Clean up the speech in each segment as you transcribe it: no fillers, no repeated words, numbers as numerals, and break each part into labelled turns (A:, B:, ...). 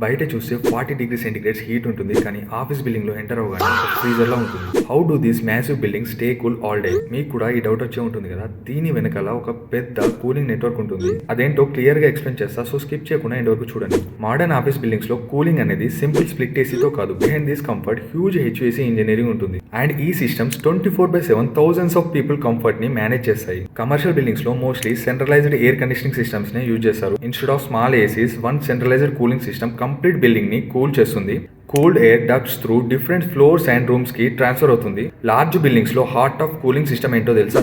A: బయట చూస్తే 40 degrees Celsius heat ఉంటుంది, కానీ ఆఫీస్ బిల్డింగ్ లో ఎంటర్ అవగానే ఫ్రీజర్ లా ఉంటుంది. How do this massive building stay cool all day? మీకు కూడా ఈ డౌట్ వచ్చే ఉంటుంది కదా. దీని వెనకాల ఒక పెద్ద కూలింగ్ నెట్వర్క్ ఉంటుంది. అదేంటో క్లియర్ గా ఎక్స్ప్లెయిన్ చేస్తా, సో స్కిప్ చేయకుండా ఎండ్ వరకు చూడండి. మోడర్న్ ఆఫీస్ బిల్డింగ్స్ లో కూలింగ్ అనేది సింపుల్ స్ప్లిట్ ఏసీతో కాదు. Behind this comfort huge HVAC engineering ఉంటుంది. అండ్ ఈ systems 24/7 thousands of people comfort ని మేనేజ్ చేస్తాయి. కమర్షియల్ బిల్డింగ్స్ లో mostly centralised air conditioning systems ని యూజ్ చేస్తారు. Instead of small ACs, one centralised cooling system complete building ని cool చేస్తుంది. Cooled air ducts through different floors and rooms కి transfer అవుతుంది. Large buildings లో heart of cooling system ఏంటో తెలుసా?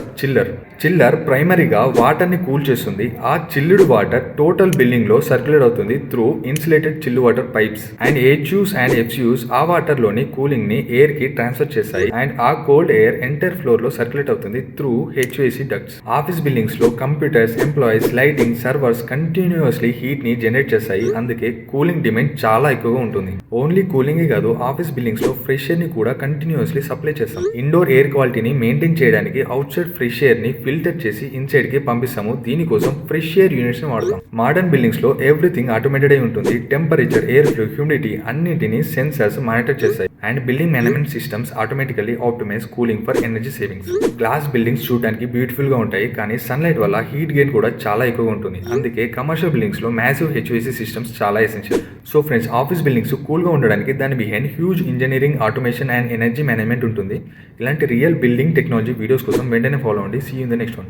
A: Chiller ప్రైమరీగా వాటర్ ని కూల్ చేస్తుంది. ఆ చిల్లుడ్ వాటర్ టోటల్ బిల్డింగ్ లో సర్క్యులేట్ అవుతుంది through insulated chilled water pipes. And AHUs and FCUs ఆ వాటర్ లోని కూలింగ్ ని ఎయిర్ కి ట్రాన్స్ఫర్ చేస్తాయి. అండ్ ఆ కోల్డ్ ఎయిర్ ఎంటైర్ ఫ్లోర్ లో సర్క్యులేట్ అవుతుంది త్రూ హెచ్ఏసీ డక్ట్స్. ఆఫీస్ బిల్డింగ్స్ లో computers, employees, lighting, servers continuously heat ని జనరేట్ చేస్తాయి. అందుకే కూలింగ్ డిమాండ్ చాలా ఎక్కువగా ఉంటుంది. ఓన్లీ కూలింగే కాదు, ఆఫీస్ బిల్డింగ్స్ లో ఫ్రెష్ ఎయిర్ ని కూడా కంటిన్యూస్లీ సప్లై చేస్తాం. ఇండోర్ ఎయిర్ క్వాలిటీని మెయింటైన్ చేయడానికి అవుట్ సైడ్ ఫ్రెష్ ఎయిర్ ని ఫిల్టర్ చేసి ఇన్సైడ్ కి పంపిస్తాము. దీనికోసం ఫ్రెష్ ఎయిర్ యూనిట్స్ ని వాడతాం. మోడర్న్ బిల్డింగ్స్ లో ఎవ్రీథింగ్ ఆటోమేటెడ్ అయి ఉంటుంది. టెంపరేచర్, ఎయిర్ ఫ్లో, హ్యూమిడిటీ అన్నింటినీ సెన్సర్స్ మానిటర్ చేస్తాయి. And building management systems automatically optimise cooling for energy savings. Glass buildings చూడడానికి బ్యూటిఫుల్ గా ఉంటాయి, కానీ సన్లైట్ వల్ల హీట్ గెయిన్ కూడా చాలా ఎక్కువగా ఉంటుంది. అందుకే కమర్షియల్ బిల్డింగ్స్ లో మ్యాసివ్ హెచ్ఏసీ సిస్టమ్స్ చాలా essential. So friends, office buildings cool గా ఉండడానికి దాని behind huge engineering, automation and energy management ఉంటుంది. ఇలాంటి రియల్ బిల్డింగ్ టెక్నాలజీ వీడియోస్ కోసం వెంటనే ఫాలో అవ్వండి. See you in the next one.